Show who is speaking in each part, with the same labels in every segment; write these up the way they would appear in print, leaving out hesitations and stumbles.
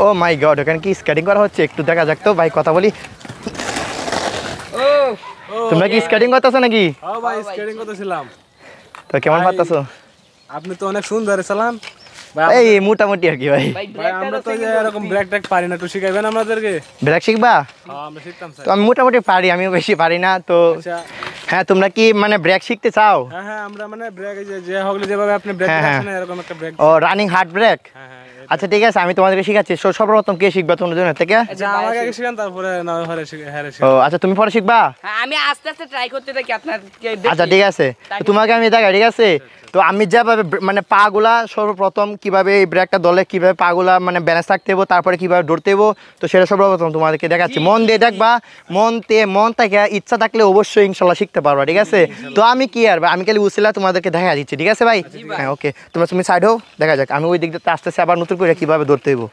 Speaker 1: ও মাই god, ওখানে কি skating করা হচ্ছে? একটু দেখা যাক তো ভাই, কথা বলি। তোমরা কি স্কেটিং করতেছো নাকি?
Speaker 2: হ্যাঁ ভাই, স্কেটিং করতেছিলাম।
Speaker 1: তো কেমন পারতেছো?
Speaker 2: আপনি তো অনেক সুন্দর চালান
Speaker 1: এই মোটামুটি আর কি ভাই।
Speaker 2: ভাই আমরা তো এরকম ব্রেক ট্যাক পারি না, একটু শিখাইবেন আমাদেরকে?
Speaker 1: ব্রেক শিখবা?
Speaker 2: হ্যাঁ আমরা শিখতাম স্যার।
Speaker 1: তো আমি মোটামুটি পারি, আমিও বেশি পারি না তো।
Speaker 2: আচ্ছা
Speaker 1: হ্যাঁ, তোমরা কি মানে ব্রেক শিখতে চাও?
Speaker 2: হ্যাঁ হ্যাঁ, আমরা মানে ব্রেক যে হগলে যেভাবে আপনি ব্রেক দিচ্ছেন এরকম একটা ব্রেক।
Speaker 1: ও রানিং হার্ড ব্রেক।
Speaker 2: হ্যাঁ হ্যাঁ।
Speaker 1: আচ্ছা ঠিক আছে, আমি তোমাদেরকে শিখাচ্ছি। সর্বপ্রথম কে শিখবা তোমরা দুজন থেকে?
Speaker 2: আচ্ছা আমাকে আগে শিখান, তারপরে না হরে হ্যাঁ
Speaker 1: ও আচ্ছা, তুমি পরে শিখবা?
Speaker 3: হ্যাঁ, আমি আস্তে আস্তে ট্রাই করতে থাকি আপনাকে।
Speaker 1: আচ্ছা ঠিক আছে, তো তোমাকে আমি দেখাই, ঠিক আছে? তো আমি যেভাবে মানে পাগুলা সর্বপ্রথম কিভাবে এই ব্রেকটা দলে কিভাবে পাগুলা মানে ব্যালেন্স রাখতে হবো, তারপরে কিভাবে দৌড়তে হবো, তো সেটা সর্বপ্রথম তোমাদেরকে দেখাচ্ছি। মন দিয়ে দেখবা, মন থেকে ইচ্ছা থাকলে অবশ্যই ইনশাল্লাহ শিখতে পারবা, ঠিক আছে? তো আমি কি আর আমি খালি উসিলা তোমাদেরকে দেখা দিচ্ছি, ঠিক আছে ভাই? হ্যাঁ ওকে, তুমি সাইড হও, দেখা যাক। আমি ওই দিক দিয়ে আস্তে আস্তে আবার নতুন করে কীভাবে দৌড়তে হবো।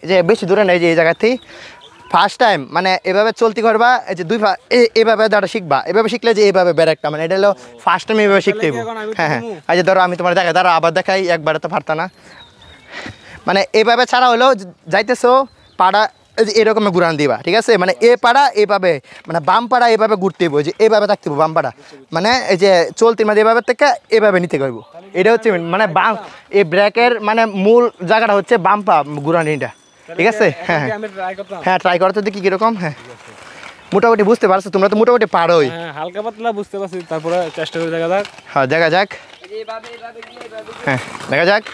Speaker 1: এই যে বেশি দূরে নেই, যে এই জায়গাতেই ফার্স্ট টাইম মানে এভাবে চলতে করবা। এই যে এইভাবে দাঁড়া শিখবা, এভাবে শিখলে যে এইভাবে ব্রেকটা মানে এটা হলো ফার্স্ট টাইম এইভাবে শিখতে হইব। হ্যাঁ হ্যাঁ, এই যে ধরো আমি তোমার দেখাই, দাঁড়া আবার দেখাই, একবারে তো পারতা না। মানে এইভাবে ছাড়া হলেও যাইতেছো পাড়া এরকম ঘুরান দিবা, ঠিক আছে? মানে এ পাড়া এইভাবে, মানে বাম পাড়া এইভাবে ঘুরতে হইব, যে এইভাবে থাকতে হইব বাম পাড়া, মানে এই যে চলতি মাঝে এভাবে থেকে এভাবে নিতে হইব। এটা হচ্ছে মানে বাম, এই ব্রেকের মানে মূল জায়গাটা হচ্ছে বাম পা ঘুরানিটা, ঠিক আছে? হ্যাঁ হ্যাঁ, ট্রাই করতে দেখি কীরকম। হ্যাঁ মোটামুটি বুঝতে পারছো তোমরা তো? মোটামুটি পারোই।
Speaker 2: হ্যাঁ হালকা পাতলা বুঝতে পারছি, তারপরে চেষ্টা করে দেখা যাক।
Speaker 1: হ্যাঁ দেখা যাক। হ্যাঁ দেখা যাক।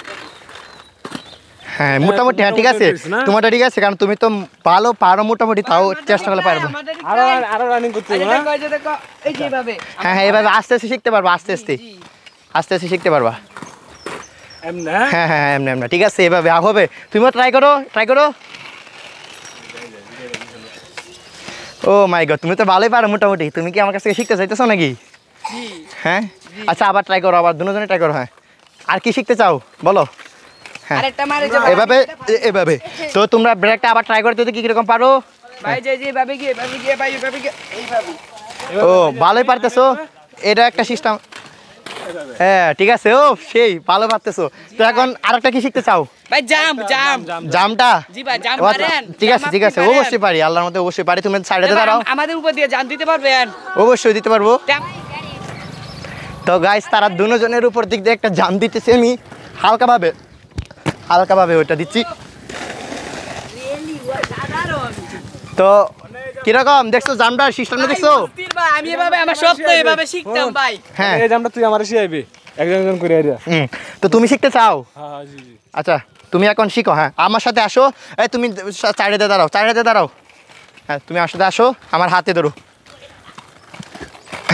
Speaker 1: হ্যাঁ মোটামুটি, হ্যাঁ ঠিক আছে, তোমারটা ঠিক আছে, কারণ তুমি তো ভালো পারো মোটামুটি, তাও চেষ্টা করলে পারবো।
Speaker 2: আরো রানিং করতে হবে না?
Speaker 1: হ্যাঁ হ্যাঁ, এভাবে আস্তে আস্তে শিখতে পারবা, আস্তে আস্তে আস্তে আস্তে শিখতে পারবা।
Speaker 2: এমনি?
Speaker 1: হ্যাঁ হ্যাঁ এমনি এমনি, ঠিক আছে, এভাবে হবে। তুমিও ট্রাই করো, ট্রাই করো। ও মাই গড, তুমি তো ভালোই পারো মোটামুটি। তুমি কি আমার কাছ থেকে শিখতে চাইতেছো নাকি? হ্যাঁ আচ্ছা, আবার ট্রাই করো, আবার দুজনে ট্রাই করো। হ্যাঁ আর কি শিখতে চাও বলো? হ্যাঁ এভাবে এভাবে। তো তোমরা ব্রেকটা আবার ট্রাই করতে কি কিরকম পারো? ও ভালোই পারতেছো, এটা একটা সিস্টেম। হ্যাঁ ঠিক আছে, ও সেই ভালো পারতেছো। তো এখন আরেকটা কি শিখতে চাও? জামটা? ঠিক আছে ঠিক আছে, অবশ্যই পারি, আল্লাহর মধ্যে অবশ্যই পারি। তুমি সাইডে দাঁড়াও,
Speaker 3: আমাদের উপর দিয়ে জাম দিতে পারবেন?
Speaker 1: অবশ্যই দিতে পারবো। তো গাইস, তারা দুজনের উপর দিক দিয়ে একটা জাম দিতেছে, আমি হালকাভাবে হালকাভাবে ওইটা দিচ্ছি। তো কিরকম দেখছো জামটার সিস্টেমটা দেখছো?
Speaker 3: আমি এভাবে আমার স্বপ্ন এভাবে শিখতাম ভাই।
Speaker 1: হ্যাঁ
Speaker 2: এই জামটা তুই আমারে শিখাইবি একজন একজন করে আইডিয়া।
Speaker 1: তো তুমি শিখতে চাও?
Speaker 2: হ্যাঁ জি জি।
Speaker 1: আচ্ছা তুমি এখন শিখো। হ্যাঁ আমার সাথে আসো। এই তুমি চাইডে দাঁড়াও, চাইডে দাঁড়াও। হ্যাঁ তুমি আমার সাথে আসো, আমার হাতে ধরো।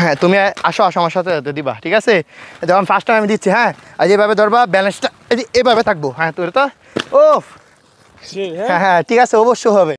Speaker 1: হ্যাঁ তুমি আসো আসো আমার সাথে দিবা, ঠিক আছে? যখন ফার্স্ট টাইম আমি দিচ্ছি, হ্যাঁ আর যেভাবে ধরবা, ব্যালেন্সটা এভাবে থাকবো। হ্যাঁ তোর তো ও হ্যাঁ হ্যাঁ ঠিক আছে, অবশ্যই হবে।